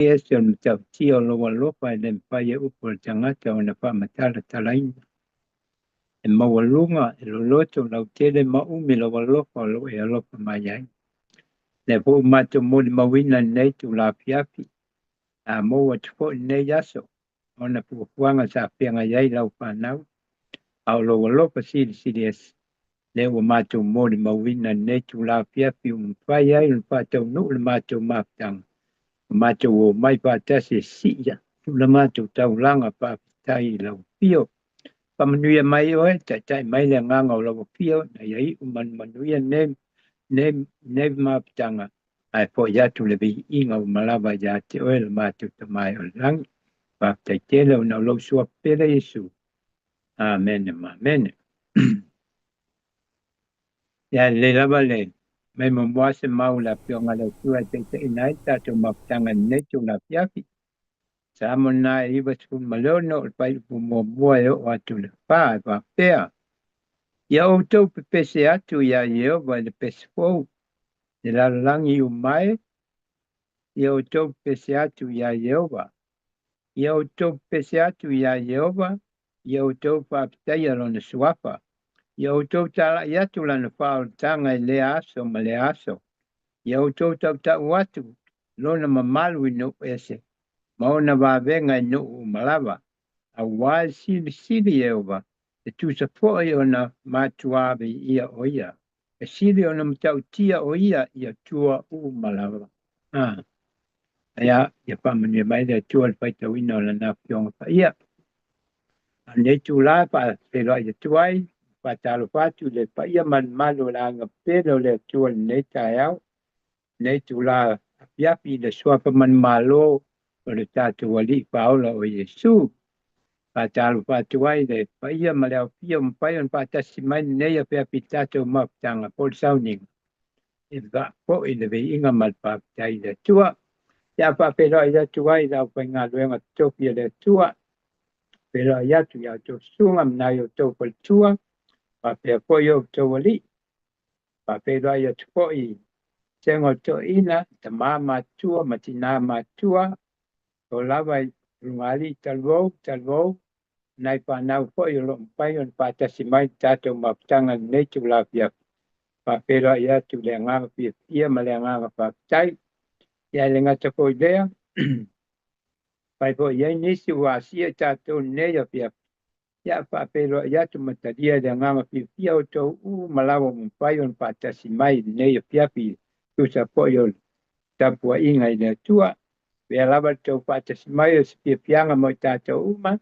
Yeson tio lo walofa le paye upo tangata ona pa matala talain e mawalunga e lo loto lau tele maumi lo walofa lo e alofa mayai le po mato moli mawina nei tu la piapi a mo wat fo nei yaso ona pu fuanga sa pianga yai lau panau au lo walofa sidi le wa mato moli mawina nei tu la piapi pai ai un pato no le mato maptang mato o mai pa tasi sia la mato tau langa pa tai la pio pa manuia mai o tai mai le nganga o la pio na ia man manuia ne maptanga ai po ya tu le bi inga o malava ya te o le mato te mai o lang pa tai tele o na lo sua pele Yesu amen amen ya le lava le mai mo se mau la pio ngala tua te inai ta tu maptanga ne tu la piapi Samona iba tu malono pai mo o atu le pa pea. Ia o tau pese atu ia Yehova le pese fou. Le lalangi o mai. Ia o tau pese atu ia Yehova. Ia o tau pese atu ia Yehova. Ia o tau whaapitai alona suafa. Ia o tau tala i atu lana whao tanga i le aso ma le aso. Ia o tau tau atu. Lona mamalu i no ese. Maona wavenga i no malava. A wai sili Yehova. E tu sa fo'i ona matuawe ia o ia. E sili ona matau tia o ia tua malava. Ia whamania mai le tua le paita wina o la na pionga pa ia. A ne tu la pa pelo ia tuai. Pa talo patu le pa ia man malo la anga pelo le tua le ne tai au. Ne tu la apiapi le suapa man malo o le tatu wali paola o Yesu. Patalu patuai le paia ma leo pia mpai on patasi mai nei a pea pitato maptanga pol sauning e va po i le inga mal patai le tua ya pa pero ya tuai la penga luenga topia le tua pero ya tu ya to sunga na yo to pol tua pa pe po yo to wali pa pero ya tu po i tengo to ina ta mama tua matina ma tua o lava rungali talvo nai pa nau po i lo pai on pa tasi mai tato maptanga nei tu la pia pa pera ia tu le nganga pia ia ma le nganga pa tai ia le ngata ko idea pai po ia nisi wa sia tato nei a pia ia pa pera ia tu matadia le nganga pia o to malawa mo pai on pa tasi mai nei a pia pi tu sa po yo tapua inga ina tua pe lava to pa tasi mai o pia pianga mo tato uma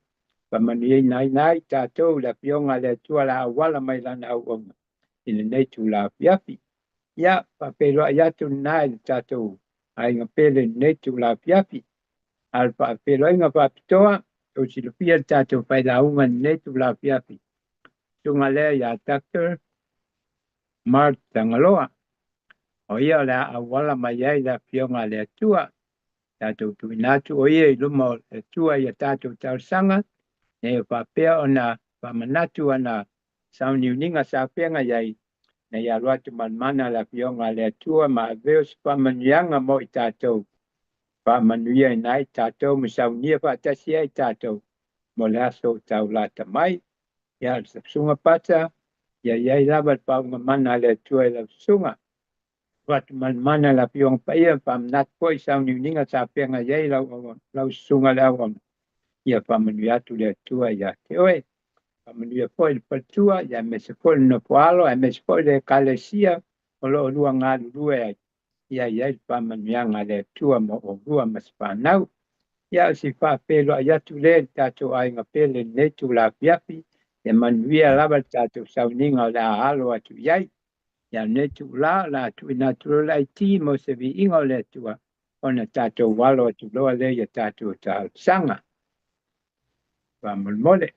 Pamani nai tatou la pionga le tua la wala mai lana au ina nei tu la piapi. Ia papelo ayatu nai tatou ai nga pele nei tu la piapi. Al papelo inga papitoa o silupia tatou pai la unga nei tu la piapi. Tunga lea ya Dr. Mark Tangaloa. O ia la awala mai ai la pionga le tua. Tatou tu inatu o ia iluma le tua ia tatou tausanga. Ne papea ona pamanatu ana sauni uninga sa penga yai na ya watu manmana la pionga le tua ma veos pamanyanga mo itato pamanuia nai tato musaunia pa tasia itato mo laso tau lata mai ya sunga pata ya yai lava pa mana le tua la sunga watu manmana la pionga pa ia pamnat po sauni uninga sa penga yai la sunga la ia pamanuia tu le tua ya te oe pamanuia po il patua ya me se po no poalo e me se po le kalesia o lo lua ngā lue ia ia pamanuia ngā le tua mo o lua maspanau ia si fa pelo ya tu le tato ai ngā pele ne tu la piapi e manuia lava tato sauninga la alo atu iai ia ne tu la tu ina tu la ti mo se vi inga le tua ona tato walo atu loa le ia tato ta sanga Vamos mole.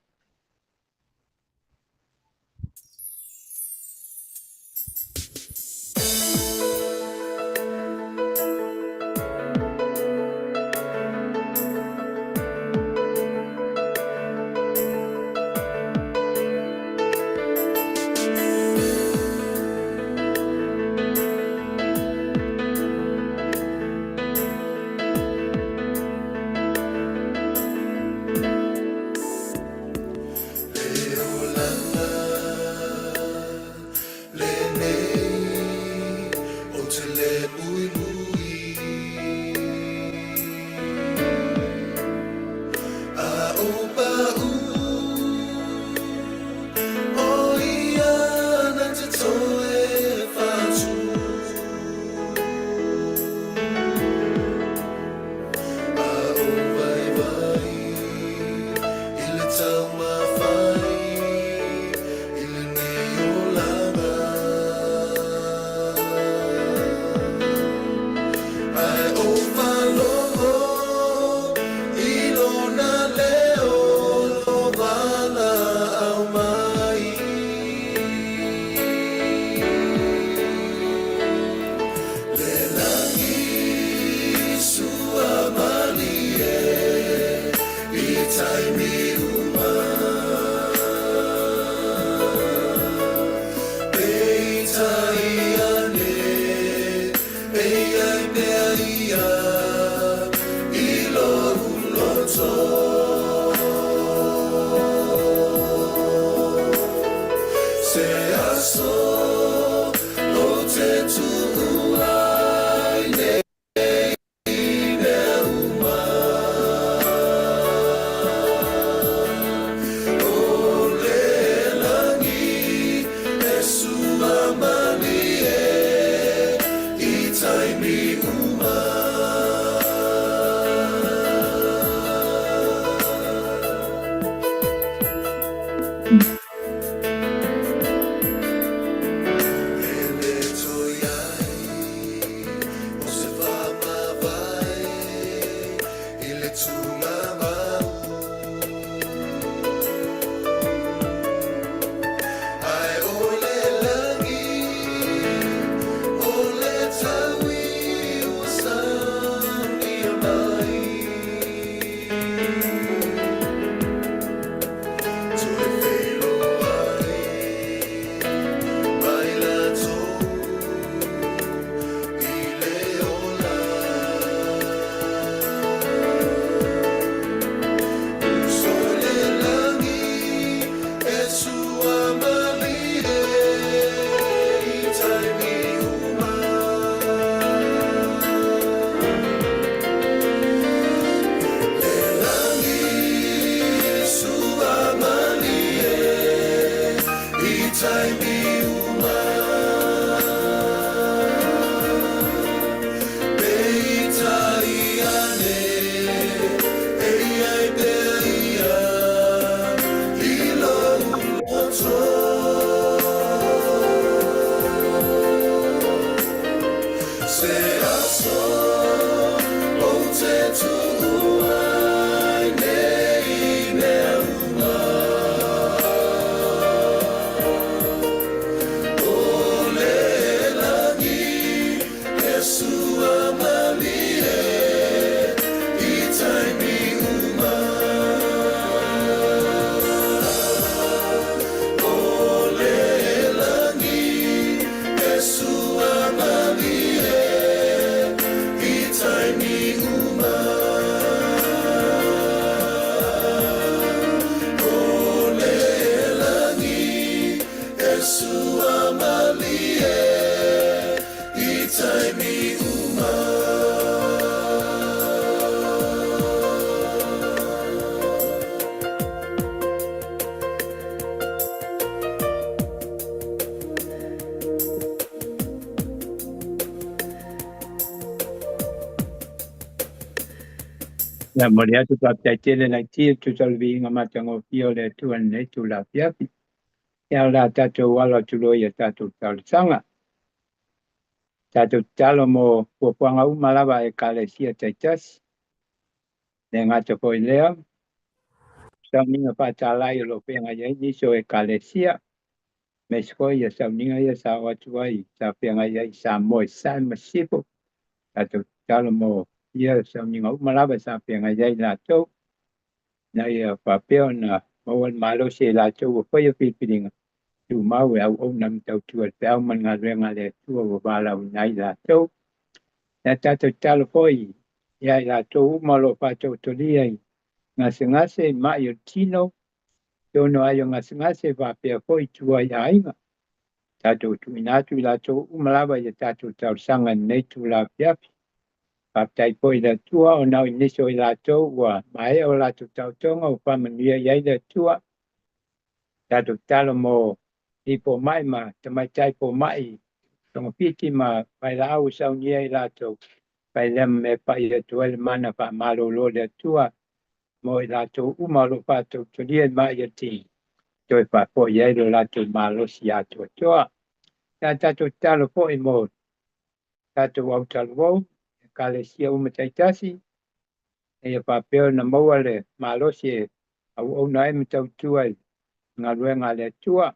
Ya moria tu kapta tele na tia tu salvi ngama tango pio le tu ane tu la pia. Ya la tato wala tu lo ya tato tal sanga. Tato talo mo puanga umalava e kalesia taitas. Nenga to ko lea. Sauninga patala yo lo penga ya ni so e kalesia. Mesko ya sauninga ya sa watuai sa penga ya sa mo sa masipo. Tato talo mo ya sauninga umalava sa penga ya la to. Na ia papel na mawan malo se la tu ko yo pipiringa tu mau au o nam tau tu al man nga renga le tu o bala nai la tu na ta tu talo foi ya la tu malo pa tu tu dia nga se ma yo tino tu no ayo nga se va pe foi tu ai ai nga ta tu tu ina tu la tu malaba ya ta tu tau sanga nei tu la pia pa tai foi da tu o na ni so la tu wa mai o la tu tau tonga o pa man ya ya da tu Tatu talo mo ipo mai ma tamai tai po mai tong piti ma pai la au sau ni ai la to pai lem me pai e tuel mana pa malo lo le tua mo i la to u malo pa to to ni ma ye ti to pa po ye lo la to malo si a to to tatu talo po i mo tatu au talo wo ka le si u me tai tasi e pa pe na mo le malo si au au na e me tau tuai nga luenga le tua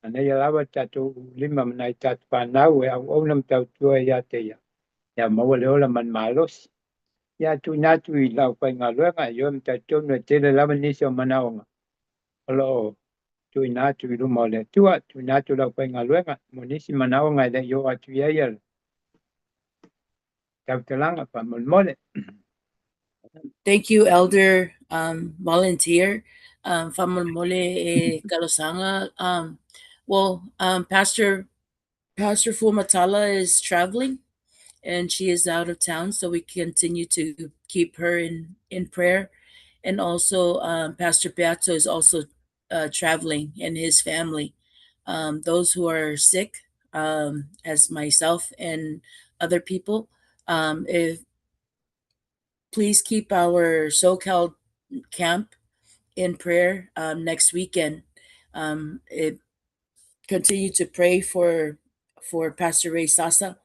ana ia lava tatu lima manai tatu panau e au nam tau tua ia te ia. Ia maua le ola man malos. Ia tu natu i lau pai ngā luenga i om tatu na tele lava nisi o manaonga. Olo tu i natu i luma o le tua, tu natu lau pai ngā luenga, mo nisi manaonga i le i o atu ia ia. Tau talanga pa mole. Thank you, Elder Volunteer. Famamole e Kalosanga. Pastor Fumatala is traveling and she is out of town, so we continue to keep her in prayer. And also, Pastor Beato is also traveling and his family. Those who are sick, as myself and other people, if please keep our SoCal camp in prayer next weekend. Continue to pray for Pastor Ray Sasa.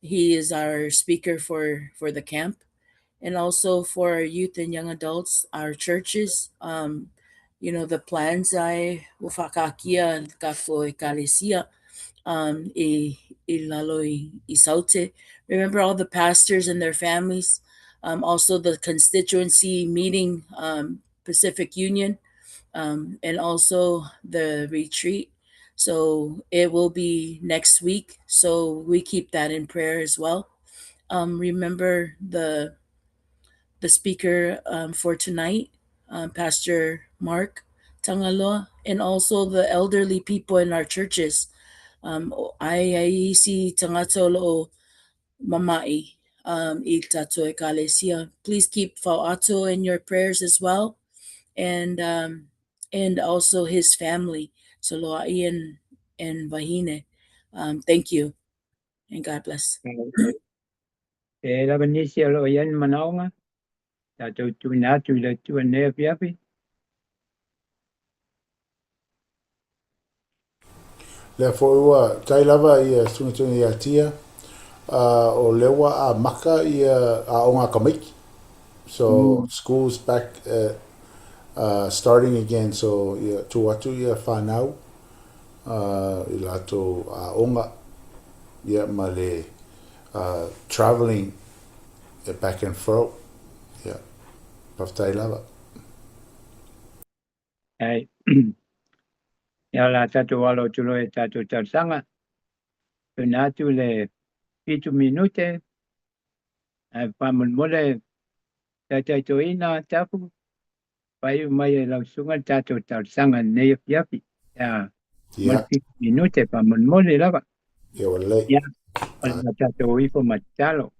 He is our speaker for the camp, and also for our youth and young adults, our churches. The plans ay ufakakia kafo ekalesia lalo i saute. Remember all the pastors and their families. Also the constituency meeting, Pacific Union, and also the retreat. So it will be next week. So we keep that in prayer as well. Remember the speaker for tonight, Pastor Mark Tangaloa, and also the elderly people in our churches. Ai si tangatolo mamai I tato e kalesia. Please keep Fauato in your prayers as well, and also his family. So Loa Ian and Vahine. Thank you and God bless. E la vanisi alo yan manaonga. Tato tu na tu le tu ne piapi. Le fo ua tai lava ia sungatuni ia tia o lewa a maka ia a onga kamiki. So school's back starting again. So ia tu atu ia whanau i lato a onga ia ma le traveling back and fro. Yeah, paftai lava. Ai. Ya la tato alo tulo e tato tarsanga. Tu na tu le 7 minute. Ai pamun mole tato ina tapu. Pai mai la sunga tato tarsanga ne piapi. Ya. Mal Yeah, 7 minute pamun mole lava. ia wale. Ya. Al tato ifo machalo.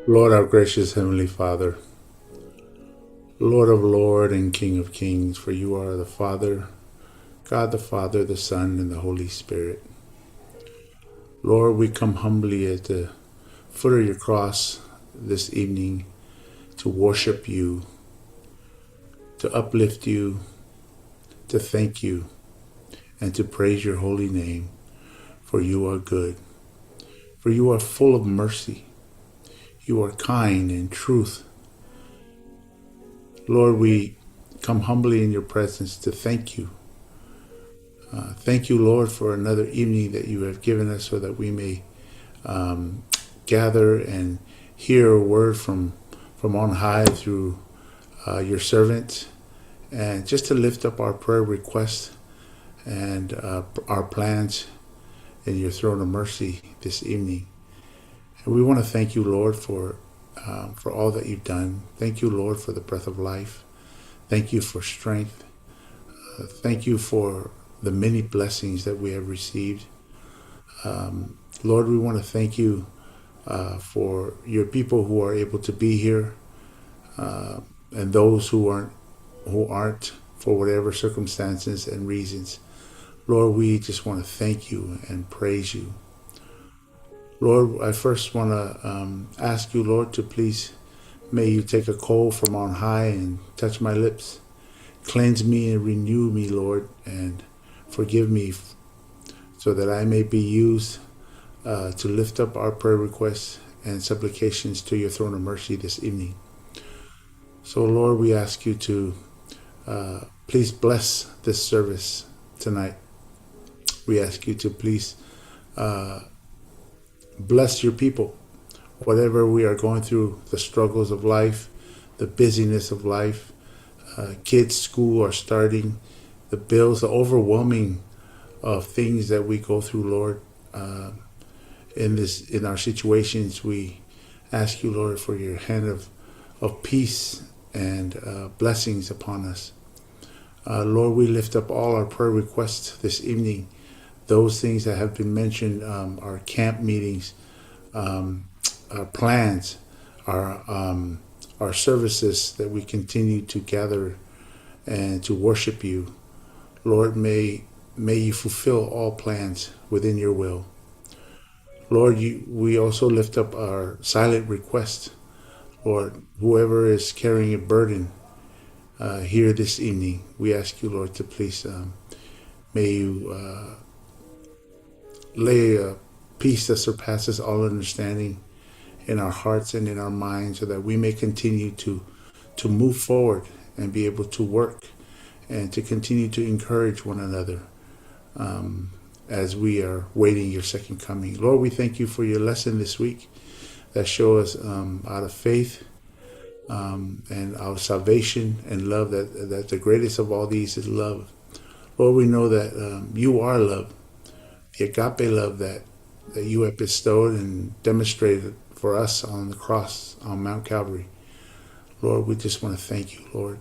Lord, our gracious Heavenly Father, Lord of Lords and King of Kings, for you are the Father, God the Father, the Son, and the Holy Spirit. Lord, we come humbly at the foot of your cross this evening to worship you, to uplift you, to thank you, and to praise your holy name, for you are good, for you are full of mercy, you are kind and truth. Lord, we come humbly in your presence to thank you. Thank you, Lord, for another evening that you have given us so that we may gather and hear a word from on high through your servant, and just to lift up our prayer requests and our plans in your throne of mercy this evening. And we want to thank you, Lord, for all that you've done. Thank you, Lord, for the breath of life. Thank you for strength. Thank you for the many blessings that we have received. Lord, we want to thank you for your people who are able to be here, and those who aren't for whatever circumstances and reasons. Lord, we just want to thank you and praise you. Lord, I first want to ask you, Lord, to please, may you take a coal from on high and touch my lips. Cleanse me and renew me, Lord, and forgive me so that I may be used to lift up our prayer requests and supplications to your throne of mercy this evening. So, Lord, we ask you to please bless this service tonight. We ask you to please bless your people. Whatever we are going through, the struggles of life, the busyness of life, kids' school are starting, the bills, the overwhelming of things that we go through, Lord. In our situations, we ask you, Lord, for your hand of peace and blessings upon us. Lord, we lift up all our prayer requests this evening. Those things that have been mentioned, our camp meetings, our plans, our services that we continue to gather and to worship you. Lord, may you fulfill all plans within your will. Lord, we also lift up our silent requests. Lord, whoever is carrying a burden here this evening, we ask you, Lord, to please, may you lay a peace that surpasses all understanding in our hearts and in our minds, so that we may continue to move forward and be able to work and to continue to encourage one another as we are waiting your second coming. Lord, we thank you for your lesson this week that show us out of faith and our salvation and love, that the greatest of all these is love. Lord, we know that you are love, the agape love that you have bestowed and demonstrated for us on the cross on Mount Calvary. Lord, we just want to thank you, Lord.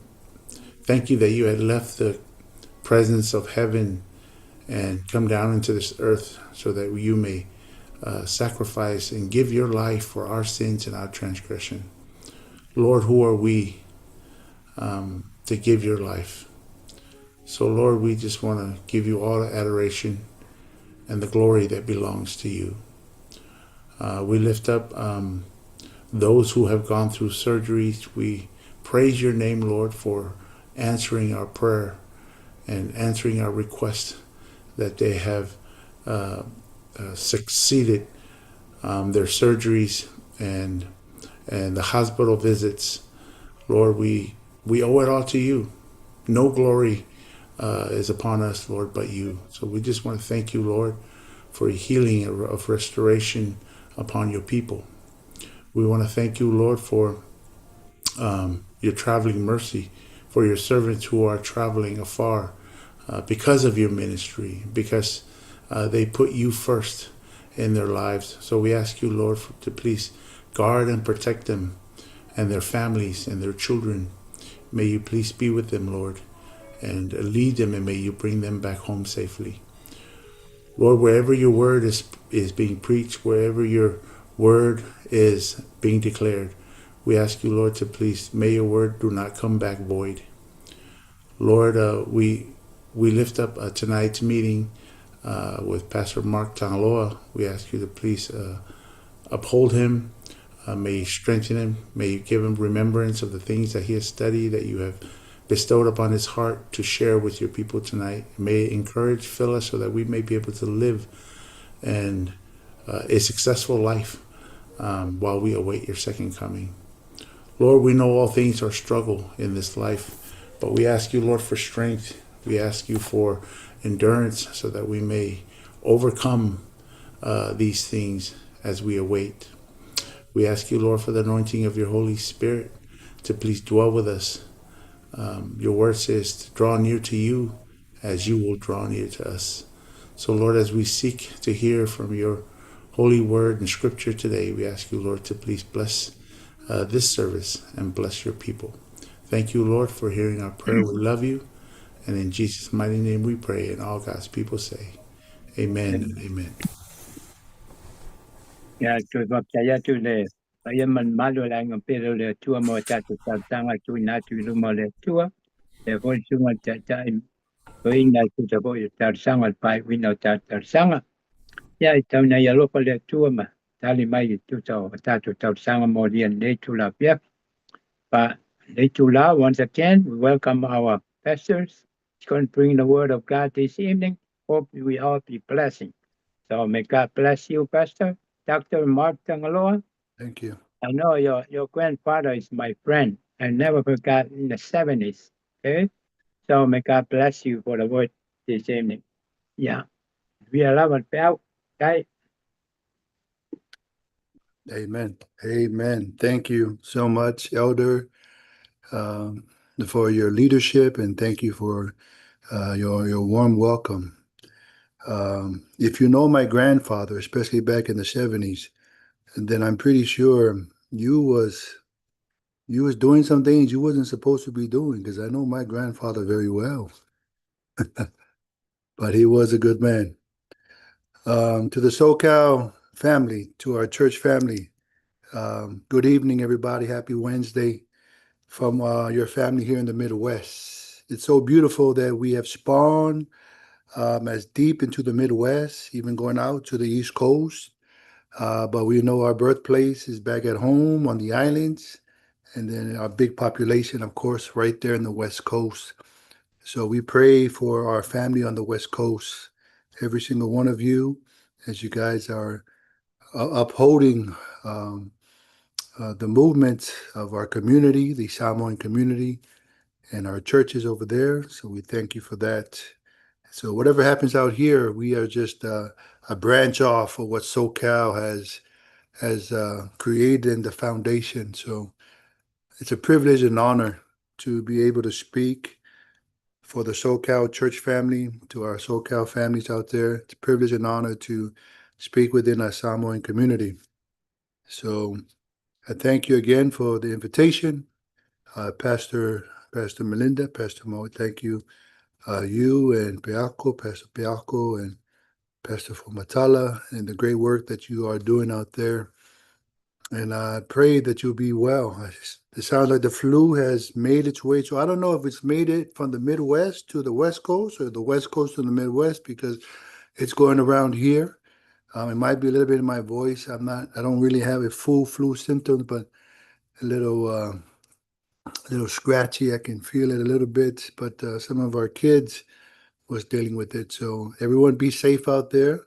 Thank you that you had left the presence of heaven and come down into this earth so that you may sacrifice and give your life for our sins and our transgression. Lord, who are we to give your life? So, Lord, we just want to give you all the adoration and the glory that belongs to you. We lift up those who have gone through surgeries. We praise your name, Lord, for answering our prayer and answering our request, that they have succeeded their surgeries and the hospital visits. Lord, we owe it all to you. No glory is upon us, Lord, but you. So we just want to thank you, Lord, for healing of restoration upon your people. We want to thank you, Lord, for your traveling mercy, for your servants who are traveling afar because of your ministry, because they put you first in their lives. So we ask you, Lord, to please guard and protect them and their families and their children. May you please be with them, Lord, and lead them, and may you bring them back home safely. Lord, wherever your word is being preached, wherever your word is being declared. We ask you, Lord, to please, may your word do not come back void. Lord, we lift up tonight's meeting with Pastor Mark Tangaloa. We ask you to please uphold him. May you strengthen him. May you give him remembrance of the things that he has studied, that you have bestowed upon his heart to share with your people tonight. May it encourage, fill us so that we may be able to live and a successful life while we await your second coming. Lord, we know all things are struggle in this life, but we ask you, Lord, for strength. We ask you for endurance so that we may overcome these things as we await. We ask you, Lord, for the anointing of your Holy Spirit to please dwell with us. Your word says to draw near to you as you will draw near to us. So, Lord, as we seek to hear from your holy word and scripture today, we ask you, Lord, to please bless this service and bless your people. Thank you, Lord, for hearing our prayer. We love you. And in Jesus' mighty name we pray, and all God's people say, amen and amen. Ya tu baptaya tu le. Paya man malo lang ang pero le tua mo tatu tanga tu na tu lumo le tua. Le vol sunga tata Going na tu tabo tar sanga pai wino tar sanga. Ya tau na ya lopa le tua ma. Tali mai tu tatu tar sanga mo lian le tu la pia. But le tu la once again we welcome our pastors. He's going to bring the word of God this evening. Hope we all be blessing. So may God bless you, Pastor. Dr. Mark Tangaloa. Thank you. I know your grandfather is my friend. I never forgot in the 70s. Okay. So may God bless you for the word this evening. Yeah. We are loving out. Okay. Amen. Amen. Thank you so much, Elder, for your leadership, and thank you for your warm welcome. If you know my grandfather, especially back in the 70s, then I'm pretty sure you was doing some things you wasn't supposed to be doing, because I know my grandfather very well. But he was a good man. To the SoCal family, to our church family, good evening, everybody. Happy Wednesday from your family here in the Midwest. It's so beautiful that we have spawned as deep into the Midwest, even going out to the East Coast. But we know our birthplace is back at home on the islands, and then our big population, of course, right there in the West Coast. So we pray for our family on the West Coast, every single one of you, as you guys are upholding the movement of our community, the Samoan community, and our churches over there. So we thank you for that. So whatever happens out here, we are just a branch off of what SoCal has created in the foundation. So it's a privilege and honor to be able to speak for the SoCal church family, to our SoCal families out there. It's a privilege and honor to speak within our Samoan community. So I thank you again for the invitation. Pastor Melinda, Pastor Mo, thank you. You and Pastor Pialco, and Pastor Fumatala, and the great work that you are doing out there. And I pray that you'll be well. It sounds like the flu has made its way. So I don't know if it's made it from the Midwest to the West Coast, or the West Coast to the Midwest, because it's going around here. It might be a little bit in my voice. I don't really have a full flu symptoms, but a little scratchy. I can feel it a little bit, but some of our kids was dealing with it. So everyone be safe out there.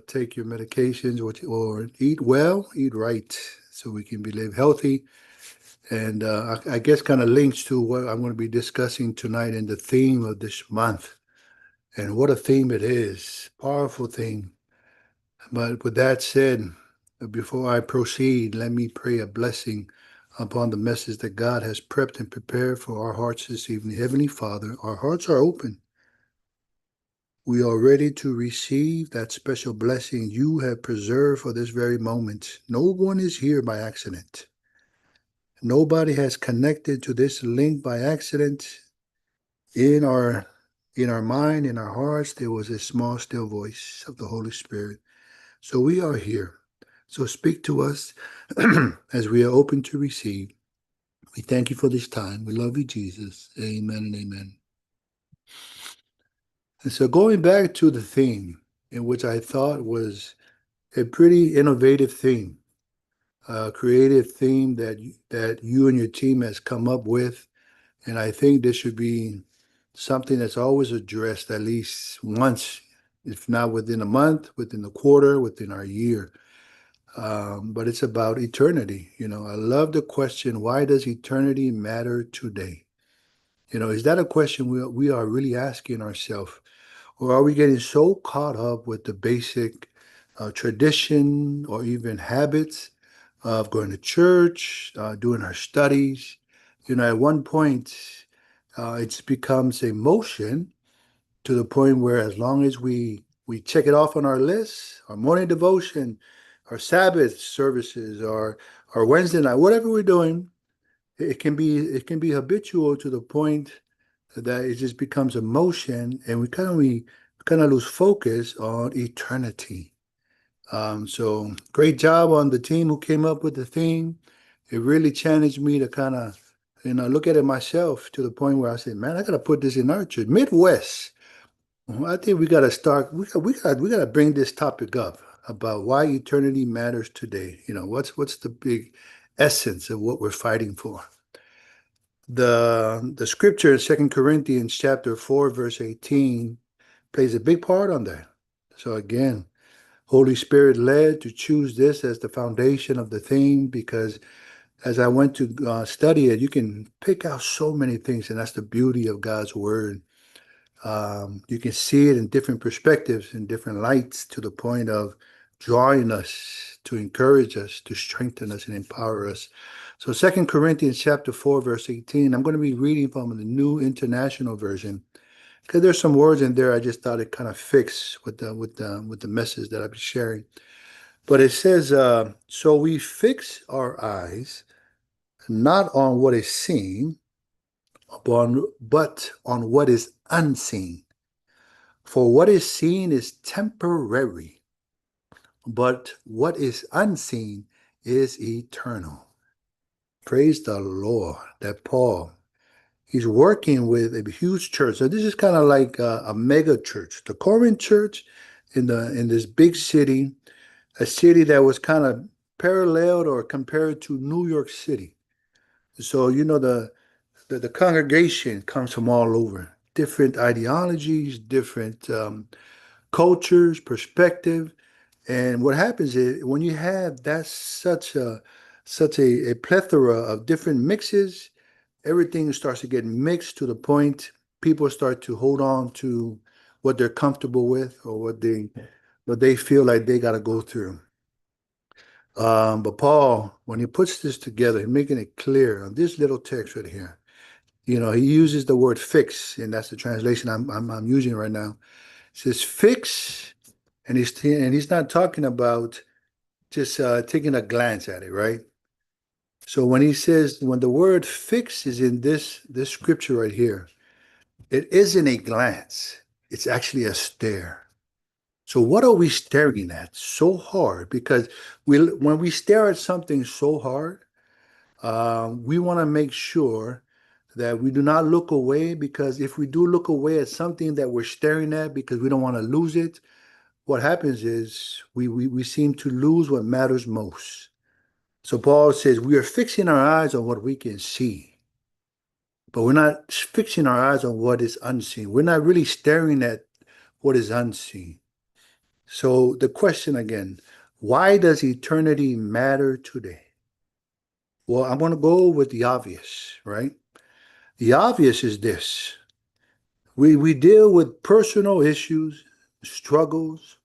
Take your medications, or eat well, eat right, so we can live healthy. And I guess kind of links to what I'm going to be discussing tonight in the theme of this month. And what a theme it is. Powerful theme. But with that said, before I proceed, let me pray a blessing upon the message that God has prepped and prepared for our hearts this evening. Heavenly Father, our hearts are open. We are ready to receive that special blessing you have preserved for this very moment. No one is here by accident. Nobody has connected to this link by accident. In our mind, in our hearts, there was a small, still voice of the Holy Spirit. So we are here. So speak to us as we are open to receive. We thank you for this time. We love you, Jesus. Amen and amen. And so going back to the theme, in which I thought was a pretty innovative theme, a creative theme that you and your team has come up with. And I think this should be something that's always addressed at least once, if not within a month, within a quarter, within our year. But it's about eternity. I love the question, why does eternity matter today? Is that a question we are really asking ourselves? Or are we getting so caught up with the basic tradition or even habits of going to church, doing our studies? At one point, it becomes a motion to the point where as long as we check it off on our list, our morning devotion, our Sabbath services, our Wednesday night, whatever we're doing, it can be habitual to the point that it just becomes a motion, and we kind of lose focus on eternity. So great job on the team who came up with the theme. It really challenged me to kind of look at it myself to the point where I said, man, I got to put this in our church, Midwest. I think we got to start. We got to bring this topic up about why eternity matters today. What's the big essence of what we're fighting for? The scripture in 2 Corinthians chapter 4, verse 18 plays a big part on that. So again, Holy Spirit led to choose this as the foundation of the theme, because as I went to study it, you can pick out so many things, and that's the beauty of God's word. You can see it in different perspectives, in different lights, to the point of drawing us, to encourage us, to strengthen us, and empower us. So 2 Corinthians chapter 4, verse 18, I'm going to be reading from the New International Version, because there's some words in there I just thought it kind of fits with the message that I'll be sharing. But it says, so we fix our eyes not on what is seen, but on what is unseen. For what is seen is temporary, but what is unseen is eternal. Praise the Lord. That Paul, he's working with a huge church. So this is kind of like a mega church. The Corinth church in this big city, a city that was kind of paralleled or compared to New York City. So, the congregation comes from all over, different ideologies, different cultures, perspective. And what happens is when you have that such a plethora of different mixes, everything starts to get mixed to the point people start to hold on to what they're comfortable with or what they feel like they got to go through. But Paul, when he puts this together, he's making it clear on this little text right here. He uses the word fix, and that's the translation I'm using right now. It says fix, and he's not talking about just taking a glance at it, right? So when the word fix is in this scripture right here, it isn't a glance. It's actually a stare. So what are we staring at so hard? Because when we stare at something so hard, we want to make sure that we do not look away, because if we do look away at something that we're staring at because we don't want to lose it, what happens is we seem to lose what matters most. So Paul says we are fixing our eyes on what we can see, but we're not fixing our eyes on what is unseen. We're not really staring at what is unseen. So the question again, why does eternity matter today? Well, I'm going to go with the obvious, right? The obvious is this. We deal with personal issues, struggles.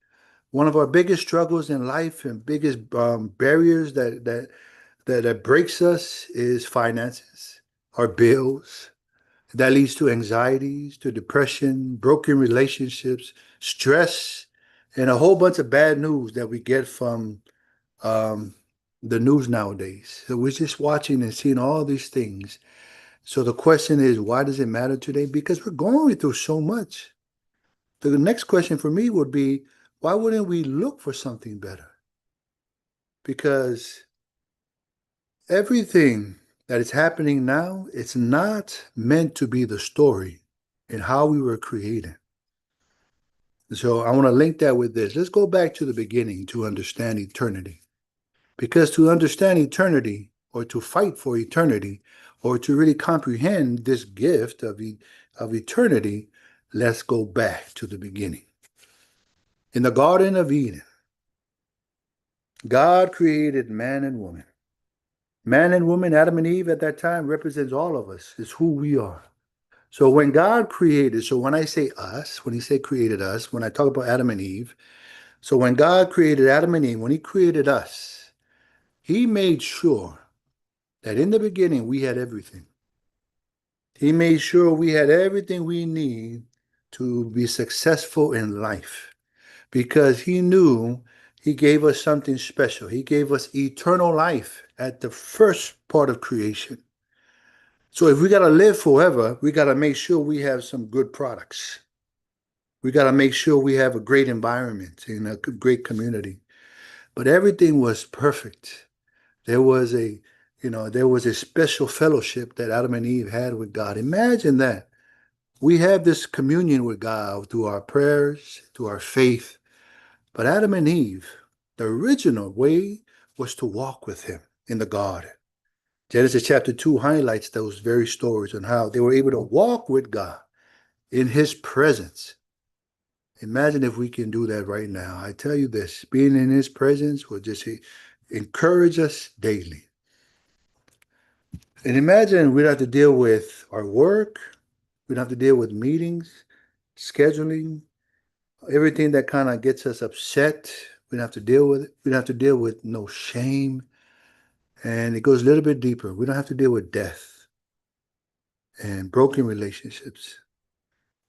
One of our biggest struggles in life and biggest barriers that breaks us is finances, our bills. That leads to anxieties, to depression, broken relationships, stress, and a whole bunch of bad news that we get from the news nowadays. So we're just watching and seeing all these things. So the question is, why does it matter today? Because we're going through so much. The next question for me would be, why wouldn't we look for something better? because everything that is happening now, it's not meant to be the story and how we were created. So I want to link that with this. Let's go back to the beginning to understand eternity. Because to understand eternity, or to fight for eternity, or to really comprehend this gift of eternity, let's go back to the beginning. In the Garden of Eden, God created man and woman. Man and woman, Adam and Eve at that time, represents all of us. It's who we are. So when God created, so when I say us, when he said created us, when I talk about Adam and Eve, so when God created Adam and Eve, when he created us, he made sure that in the beginning we had everything. He made sure we had everything we need to be successful in life, because he knew he gave us something special. He gave us eternal life at the first part of creation. So if we got to live forever, we got to make sure we have some good products. We got to make sure we have a great environment and a great community. But everything was perfect. There was a special fellowship that Adam and Eve had with God. Imagine that. We have this communion with God through our prayers, through our faith. But Adam and Eve, the original way was to walk with him in the garden. Genesis chapter 2 highlights those very stories on how they were able to walk with God in his presence. Imagine if we can do that right now. I tell you this, being in his presence will just encourage us daily. And imagine we'd have to deal with our work, we'd have to deal with meetings, scheduling, everything that kind of gets us upset. We'd have to deal with it. We'd have to deal with no shame. And it goes a little bit deeper. We don't have to deal with death and broken relationships.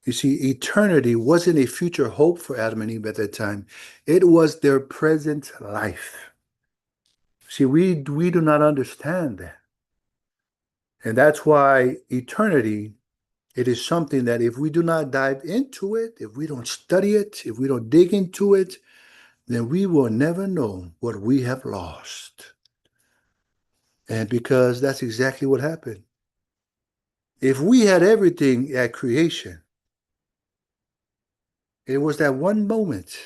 You see, eternity wasn't a future hope for Adam and Eve at that time. It was their present life. See, we do not understand that. And that's why eternity, it is something that if we do not dive into it, if we don't study it, if we don't dig into it, then we will never know what we have lost. And because that's exactly what happened. If we had everything at creation, it was that one moment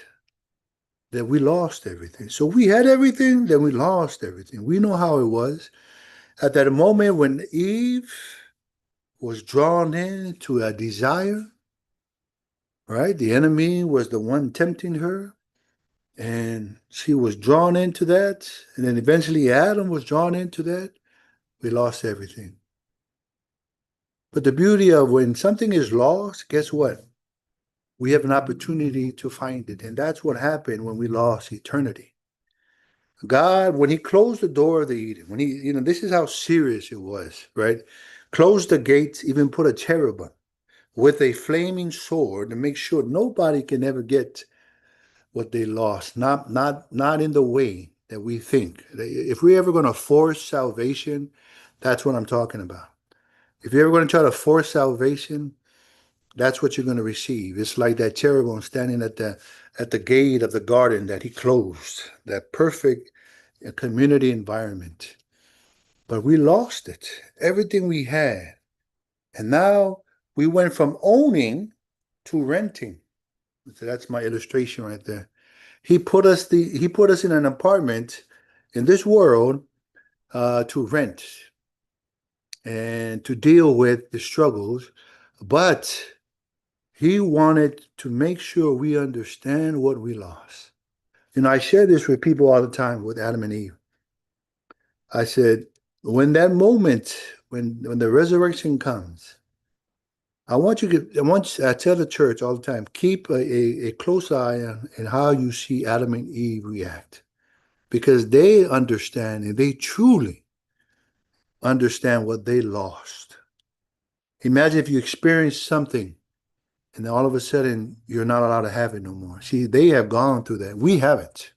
that we lost everything. So we had everything, then we lost everything. We know how it was. At that moment when Eve was drawn into a desire, right? The enemy was the one tempting her, and she was drawn into that. And then eventually Adam was drawn into that. We lost everything. But the beauty of when something is lost, guess what? We have an opportunity to find it. And that's what happened when we lost eternity. God, when he closed the door of the Eden, when he, this is how serious it was, right? Closed the gates, even put a cherubim with a flaming sword to make sure nobody can ever get what they lost. Not in the way that we think. If we're ever going to force salvation, that's what I'm talking about. If you're ever going to try to force salvation, that's what you're going to receive. It's like that cherubim standing at the gate of the garden that he closed, that perfect community environment. But we lost it, everything we had. And now we went from owning to renting. So that's my illustration right there. He put us in an apartment in this world to rent and to deal with the struggles, but he wanted to make sure we understand what we lost. I share this with people all the time with Adam and Eve. I said, when that moment, when the resurrection comes, I tell the church all the time, keep a close eye on how you see Adam and Eve react, because they understand, and they truly understand what they lost. Imagine if you experience something and then all of a sudden you're not allowed to have it no more. See, they have gone through that. We haven't.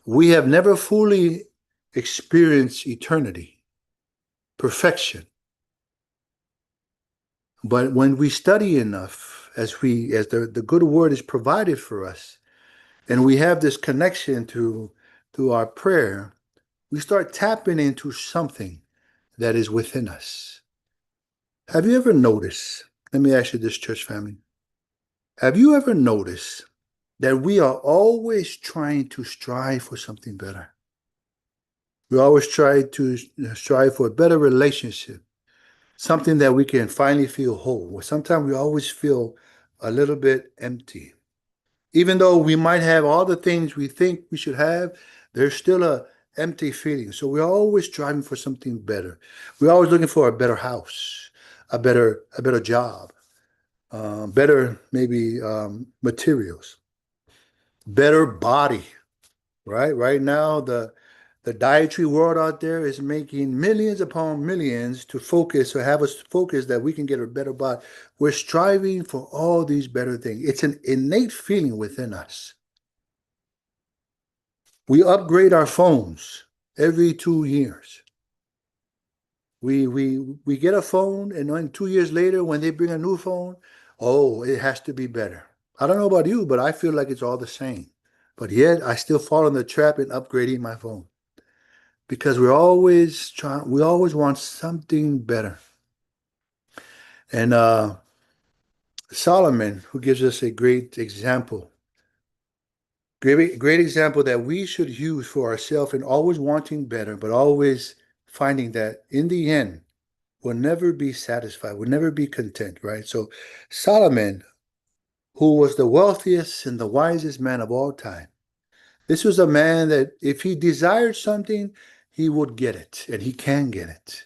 We have never fully experienced eternity, perfection. But when we study enough, as the good word is provided for us, and we have this connection to through our prayer, we start tapping into something that is within us. Have you ever noticed, let me ask you this, church family, have you ever noticed that we are always trying to strive for something better? We always try to strive for a better relationship, something that we can finally feel whole. Sometimes we always feel a little bit empty. Even though we might have all the things we think we should have, there's still a empty feeling. So we're always striving for something better. We're always looking for a better house, a better job, better maybe materials, better body. Right now, the dietary world out there is making millions upon millions to focus or have us focus that we can get a better body. We're striving for all these better things. It's an innate feeling within us. We upgrade our phones every 2 years. We get a phone, and then 2 years later, when they bring a new phone, oh, it has to be better. I don't know about you, but I feel like it's all the same. But yet, I still fall in the trap in upgrading my phone because we always want something better. And Solomon, who gives us a great example, great example that we should use for ourselves in always wanting better, but always finding that in the end, we'll never be satisfied, we'll never be content, right? So Solomon, who was the wealthiest and the wisest man of all time, this was a man that if he desired something, he would get it, and he can get it.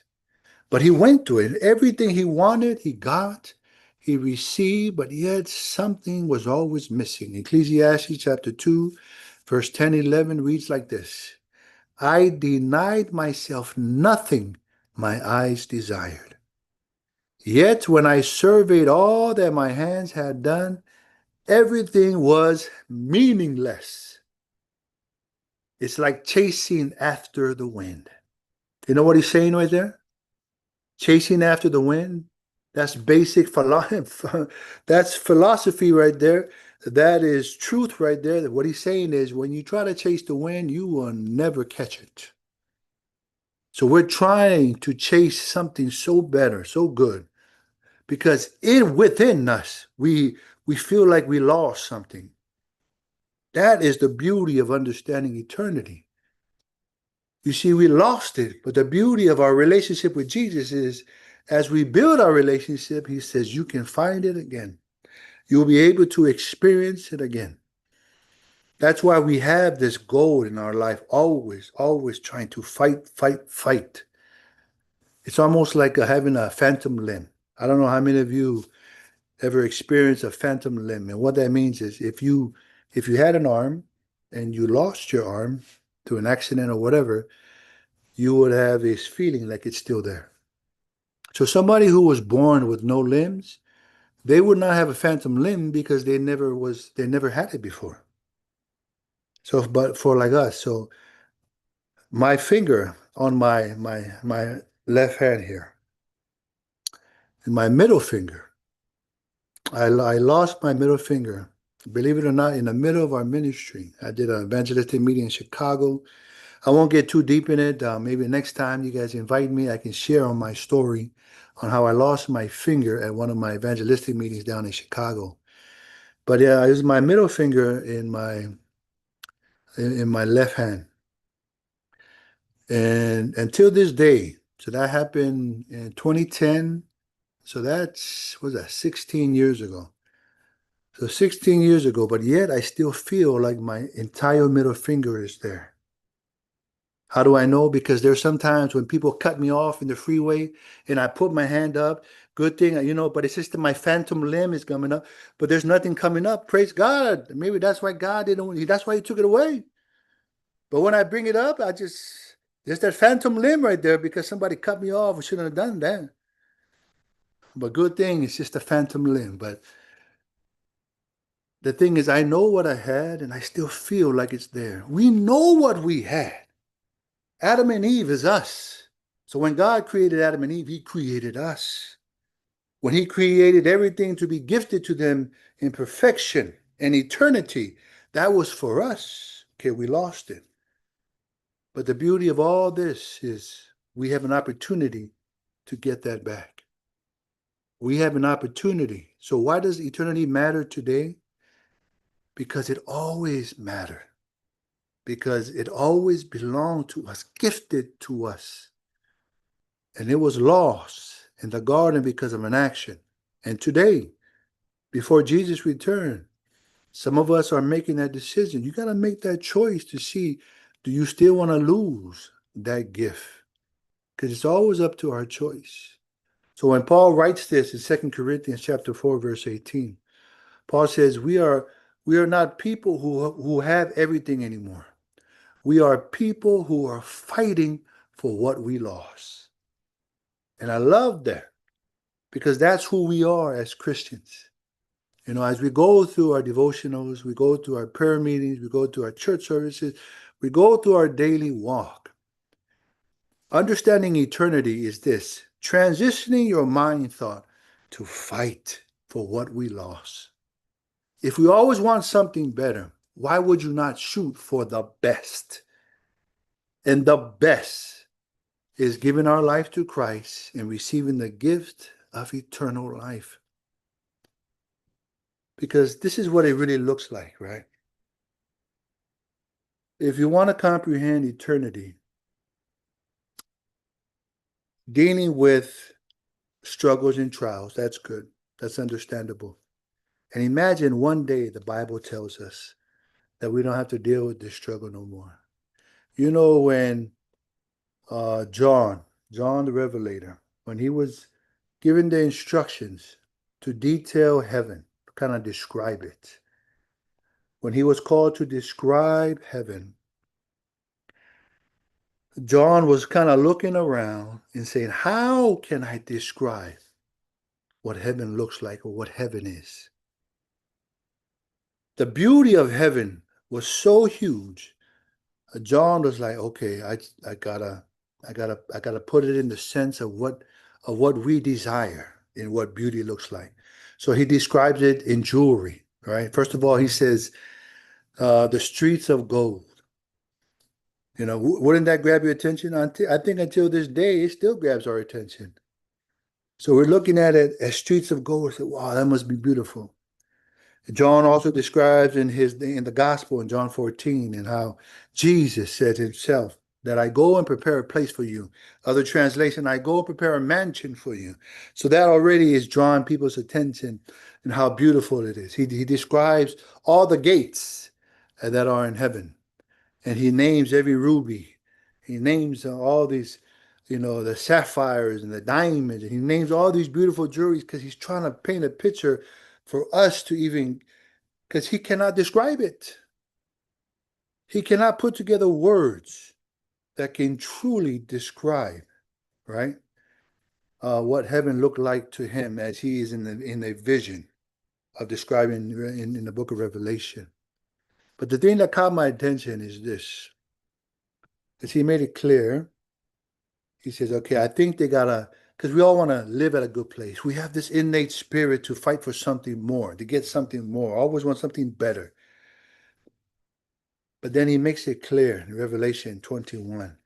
But he went to it. Everything he wanted, he got, he received, but yet something was always missing. Ecclesiastes chapter 2, verse 10, 11 reads like this: I denied myself nothing my eyes desired. Yet when I surveyed all that my hands had done, everything was meaningless. It's like chasing after the wind. You know what he's saying right there? Chasing after the wind. That's basic philosophy. That's philosophy right there. That is truth right there. What he's saying is when you try to chase the wind, you will never catch it. So we're trying to chase something so better, so good, because within us, we feel like we lost something. That is the beauty of understanding eternity. You see, we lost it, but the beauty of our relationship with Jesus is as we build our relationship, he says, you can find it again. You'll be able to experience it again. That's why we have this goal in our life, always trying to fight. It's almost like having a phantom limb. I don't know how many of you ever experienced a phantom limb. And what that means is if you had an arm and you lost your arm to an accident or whatever, you would have this feeling like it's still there. So somebody who was born with no limbs, they would not have a phantom limb because they never had it before. So, but for like us, so my finger on my left hand here, and my middle finger, I lost my middle finger, believe it or not, in the middle of our ministry. I did an evangelistic meeting in Chicago. I won't get too deep in it. Maybe next time you guys invite me, I can share on my story on how I lost my finger at one of my evangelistic meetings down in Chicago. But yeah, it was my middle finger in my left hand. And until this day, so that happened in 2010. So was that 16 years ago. So 16 years ago, but yet I still feel like my entire middle finger is there. How do I know? Because there's sometimes when people cut me off in the freeway and I put my hand up, good thing, but it's just that my phantom limb is coming up, but there's nothing coming up. Praise God. Maybe that's why that's why he took it away. But when I bring it up, there's that phantom limb right there because somebody cut me off. I shouldn't have done that. But good thing, it's just a phantom limb. But the thing is, I know what I had and I still feel like it's there. We know what we had. Adam and Eve is us. So when God created Adam and Eve, he created us. When he created everything to be gifted to them in perfection and eternity, that was for us. Okay, we lost it. But the beauty of all this is we have an opportunity to get that back. We have an opportunity. So why does eternity matter today? Because it always mattered. Because it always belonged to us, gifted to us. And it was lost in the garden because of an action. And today, before Jesus returned, some of us are making that decision. You got to make that choice to see, do you still want to lose that gift? Because it's always up to our choice. So when Paul writes this in 2 Corinthians chapter 4, verse 18, Paul says, we are not people who have everything anymore. We are people who are fighting for what we lost. And I love that because that's who we are as Christians. You know, as we go through our devotionals, we go through our prayer meetings, we go through our church services, we go through our daily walk. Understanding eternity is this: transitioning your mind thought to fight for what we lost. If we always want something better, why would you not shoot for the best? And the best is giving our life to Christ and receiving the gift of eternal life. Because this is what it really looks like, right? If you want to comprehend eternity, dealing with struggles and trials, that's good. That's understandable. And imagine one day the Bible tells us that we don't have to deal with this struggle no more. You know, when John the Revelator, when he was given the instructions to detail heaven, kind of describe it, when he was called to describe heaven, John was kind of looking around and saying, how can I describe what heaven looks like or what heaven is? The beauty of heaven was so huge. John was like, okay, I gotta put it in the sense of what we desire and what beauty looks like. So he describes it in jewelry, right? First of all, he says, the streets of gold. You know, wouldn't that grab your attention? I think until this day, it still grabs our attention. So we're looking at it as streets of gold. We say, wow, that must be beautiful. John also describes in the gospel in John 14 and how Jesus said himself that I go and prepare a place for you. Other translation, I go and prepare a mansion for you. So that already is drawing people's attention and how beautiful it is. He describes all the gates that are in heaven. And he names every ruby. He names all these, you know, the sapphires and the diamonds. And he names all these beautiful jewelries because he's trying to paint a picture for us to even, because he cannot describe it. He cannot put together words that can truly describe, right, what heaven looked like to him as he is in the vision of describing in the book of Revelation. But the thing that caught my attention is this. As he made it clear, he says, okay, I think they gotta, because we all want to live at a good place. We have this innate spirit to fight for something more, to get something more, always want something better. But then he makes it clear in Revelation 21.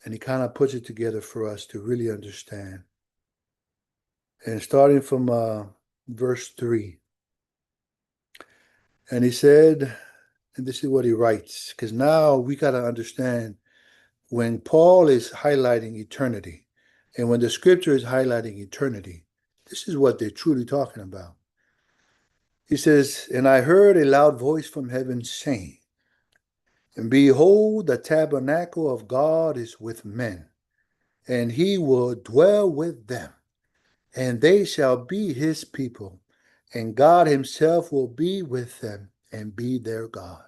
And he kind of puts it together for us to really understand. And starting from verse 3. And he said, and this is what he writes, because now we got to understand when Paul is highlighting eternity and when the scripture is highlighting eternity, this is what they're truly talking about. He says, and I heard a loud voice from heaven saying, and behold, the tabernacle of God is with men, and he will dwell with them, and they shall be his people, and God himself will be with them and be their God.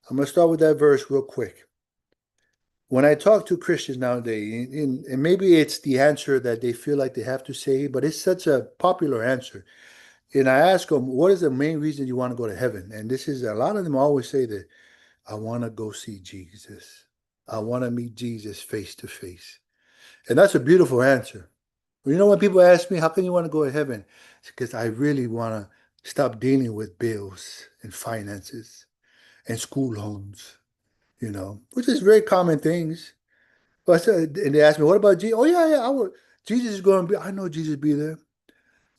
I'm going to start with that verse real quick. When I talk to Christians nowadays, and maybe it's the answer that they feel like they have to say, but it's such a popular answer. And I ask them, what is the main reason you want to go to heaven? And this is, a lot of them always say that, I want to go see Jesus. I want to meet Jesus face to face. And that's a beautiful answer. You know, when people ask me, how can you want to go to heaven? It's because I really want to stop dealing with bills and finances and school loans. which is very common things. But I said, and they asked me, what about Jesus? Oh, yeah, Jesus is going to be, I know Jesus be there.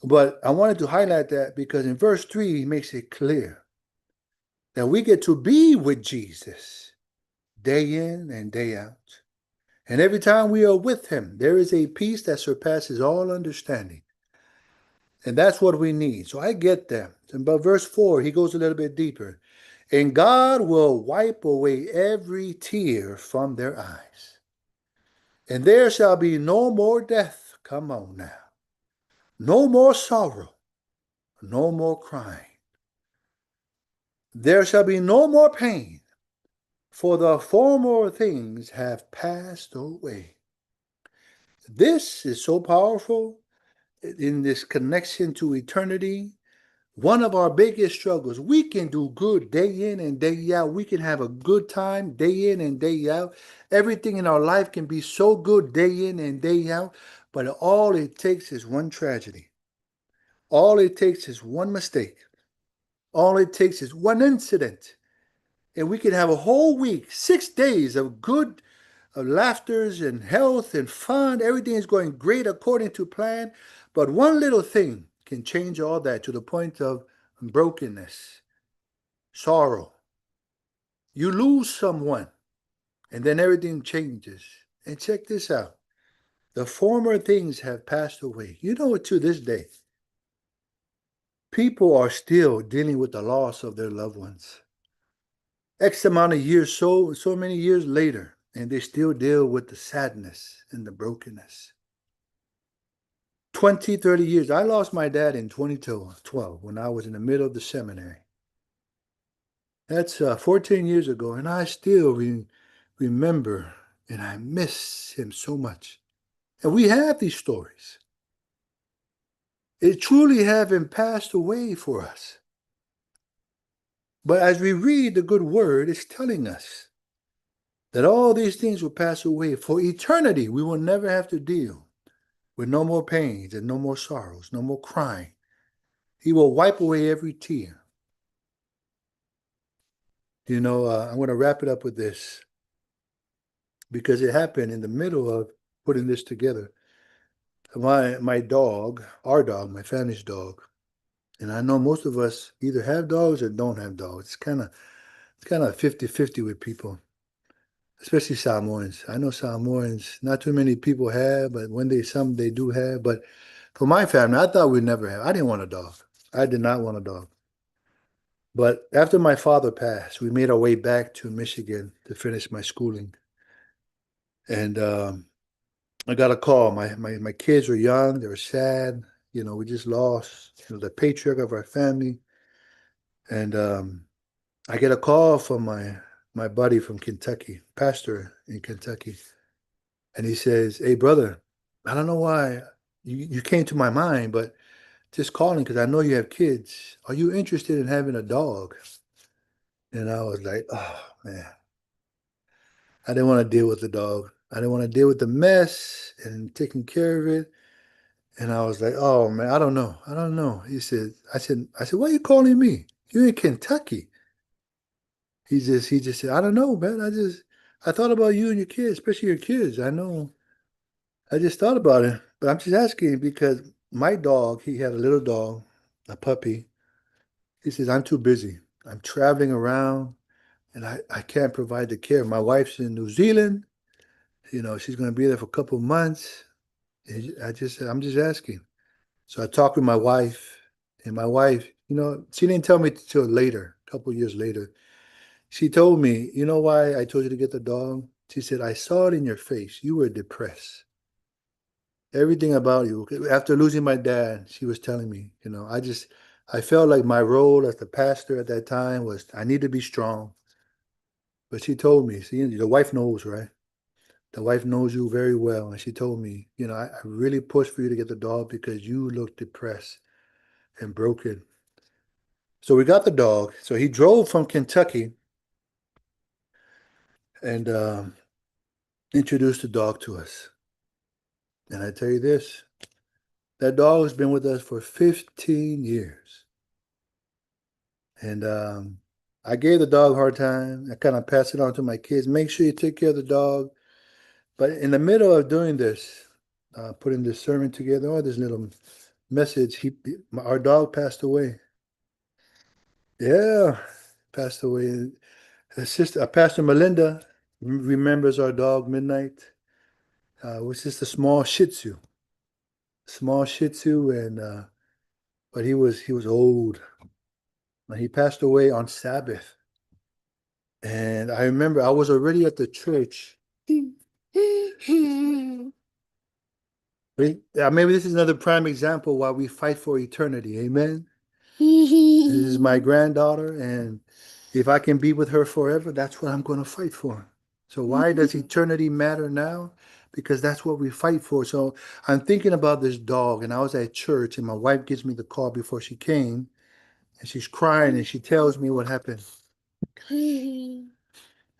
But I wanted to highlight that because in verse 3, he makes it clear that we get to be with Jesus day in and day out. And every time we are with him, there is a peace that surpasses all understanding. And that's what we need. So I get that. But verse 4, he goes a little bit deeper. And God will wipe away every tear from their eyes. And there shall be no more death. Come on now. No more sorrow. No more crying. There shall be no more pain, for the former things have passed away. This is so powerful in this connection to eternity. One of our biggest struggles, we can do good day in and day out. We can have a good time day in and day out. Everything in our life can be so good day in and day out, but all it takes is one tragedy. All it takes is one mistake. All it takes is one incident. And we can have a whole week, 6 days of good laughters and health and fun. Everything is going great according to plan. But one little thing can change all that to the point of brokenness, sorrow. You lose someone, and then everything changes. And check this out. The former things have passed away. To this day, people are still dealing with the loss of their loved ones. X amount of years, so many years later, and they still deal with the sadness and the brokenness. 20, 30 years. I lost my dad in 2012 when I was in the middle of the seminary. That's 14 years ago, and I still remember, and I miss him so much. And we have these stories. It truly haven't passed away for us. But as we read the good word, it's telling us that all these things will pass away. For eternity, we will never have to deal with no more pains and no more sorrows, no more crying. He will wipe away every tear. I'm going to wrap it up with this because it happened in the middle of putting this together. My dog, our dog, my family's dog, and I know most of us either have dogs or don't have dogs. It's kind of 50-50 with people, especially Samoans. I know Samoans, not too many people have, but some they do have. But for my family, I thought we'd never have. I didn't want a dog. I did not want a dog. But after my father passed, we made our way back to Michigan to finish my schooling. And I got a call. My kids were young. They were sad. We just lost the patriarch of our family. And I get a call from my buddy from Kentucky, pastor in Kentucky. And he says, hey, brother, I don't know why you came to my mind, but just calling because I know you have kids. Are you interested in having a dog? And I was like, oh, man. I didn't want to deal with the dog. I didn't want to deal with the mess and taking care of it. And I was like, oh, man, I don't know. I said, why are you calling me? You're in Kentucky. He just said, I don't know, man. I thought about you and your kids, especially your kids. I know. I just thought about it. But I'm just asking because my dog, he had a little dog, a puppy. He says, I'm too busy. I'm traveling around and I can't provide the care. My wife's in New Zealand. She's going to be there for a couple of months. And I'm just asking. So I talked with my wife, and my wife, she didn't tell me till later, a couple of years later. She told me, you know why I told you to get the dog? She said, I saw it in your face. You were depressed. Everything about you. After losing my dad, she was telling me, I felt like my role as the pastor at that time was I need to be strong. But she told me, see, the wife knows, right? The wife knows you very well. And she told me, I really pushed for you to get the dog because you look depressed and broken. So we got the dog. So he drove from Kentucky and introduced the dog to us. And I tell you this, that dog has been with us for 15 years. And I gave the dog a hard time. I kind of passed it on to my kids. Make sure you take care of the dog. But in the middle of doing this, putting this sermon together, or this little message, our dog passed away. Yeah, passed away. His sister, Pastor Melinda, remembers our dog Midnight. It was just a small Shih Tzu, and but he was old. He passed away on Sabbath, and I remember I was already at the church. Maybe this is another prime example why we fight for eternity. Amen. This is my granddaughter, and if I can be with her forever, that's what I'm going to fight for. So why does eternity matter now? Because that's what we fight for. So I'm thinking about this dog, and I was at church, and my wife gives me the call before she came, and she's crying, and she tells me what happened. And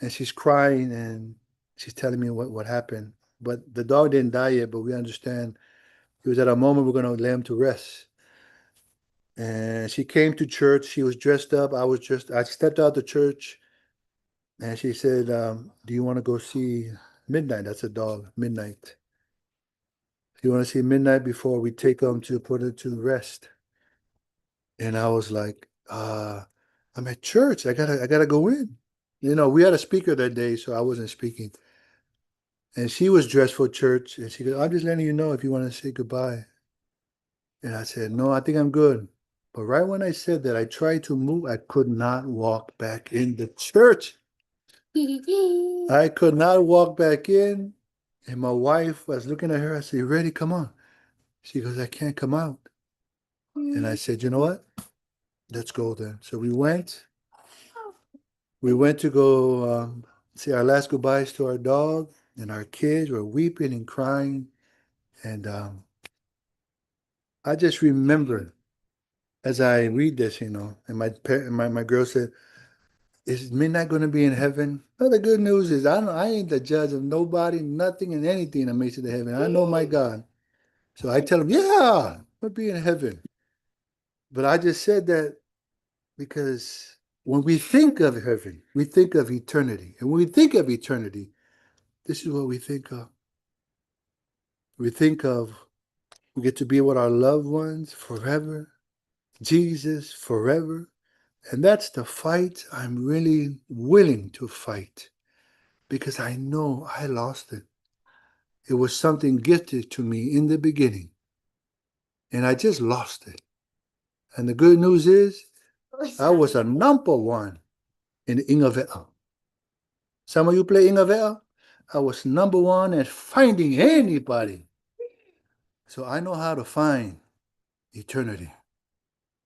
she's crying, and she's telling me what happened. But the dog didn't die yet, but we understand he was at a moment we're going to lay him to rest. And she came to church. She was dressed up. I stepped out the church, and she said, do you want to go see Midnight? That's a dog, Midnight. Do you want to see Midnight before we take him to put it to rest? And I was like, I'm at church. I gotta go in. We had a speaker that day, so I wasn't speaking. And she was dressed for church, and she goes, I'm just letting you know if you want to say goodbye. And I said, no, I think I'm good. But right when I said that, I tried to move. I could not walk back in the church. I could not walk back in. And my wife was looking at her. I said, you ready? Come on. She goes, I can't come out. And I said, you know what? Let's go then. So we went. We went to go say our last goodbyes to our dog, and our kids were weeping and crying. And I just remember as I read this, and my girl said, is Midnight going to be in heaven? Well, the good news is I ain't the judge of nobody, nothing, and anything that makes it to heaven. I know my God. So I tell him, yeah, we'll be in heaven. But I just said that because when we think of heaven, we think of eternity. And when we think of eternity, this is what we think of. We think of we get to be with our loved ones forever, Jesus forever. And that's the fight I'm really willing to fight because I know I lost it. It was something gifted to me in the beginning, and I just lost it. And the good news is I was a number one in Ingavea. Some of you play Ingavea? I was number one at finding anybody. So I know how to find eternity.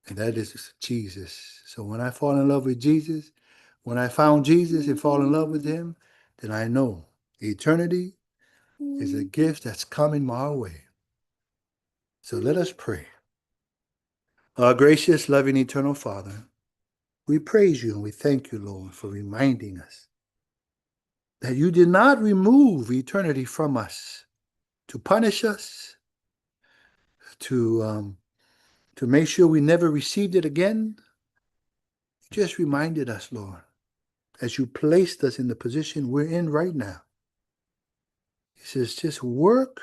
And that is Jesus. So when I fall in love with Jesus, when I found Jesus and fall in love with him, then I know eternity is a gift that's coming my way. So let us pray. Our gracious, loving, eternal Father, we praise you and we thank you, Lord, for reminding us that you did not remove eternity from us to punish us, to make sure we never received it again. You just reminded us, Lord, as you placed us in the position we're in right now. He says, just work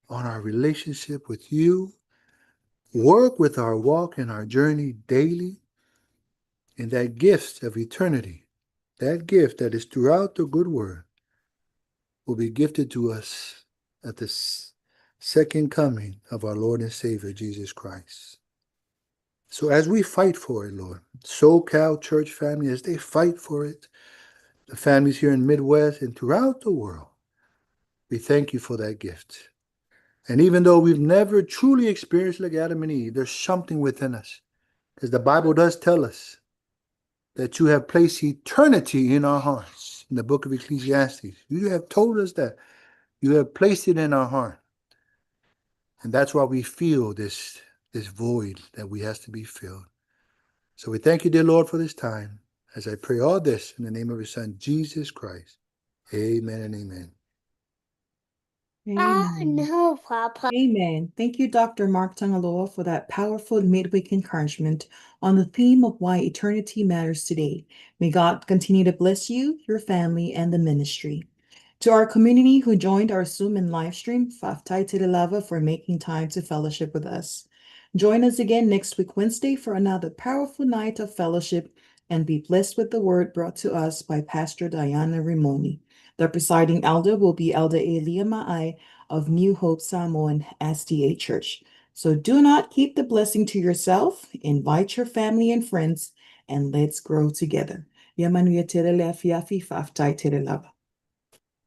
on our relationship with you, work with our walk and our journey daily, and that gift of eternity, that gift that is throughout the good word, will be gifted to us at the second coming of our Lord and Savior, Jesus Christ. So as we fight for it, Lord, SoCal church family, as they fight for it, the families here in Midwest and throughout the world, we thank you for that gift. And even though we've never truly experienced like Adam and Eve, there's something within us. Because the Bible does tell us that you have placed eternity in our hearts. In the book of Ecclesiastes, you have told us that. You have placed it in our heart. And that's why we feel this void that we has to be filled. So we thank you, dear Lord, for this time. As I pray all this in the name of your Son, Jesus Christ. Amen and amen. Amen. No, Papa. Amen. Thank you, Dr. Mark Tangaloa, for that powerful midweek encouragement on the theme of why eternity matters today. May God continue to bless you, your family, and the ministry. To our community who joined our Zoom and live stream, Faftai Titilava for making time to fellowship with us. Join us again next week, Wednesday, for another powerful night of fellowship, and be blessed with the word brought to us by Pastor Diana Rimoni. The presiding elder will be Elder Elia Ma'ai of New Hope Samoan SDA Church. So do not keep the blessing to yourself. Invite your family and friends, and let's grow together. Yamanuya Tirele Fiafi Faftai Titilava.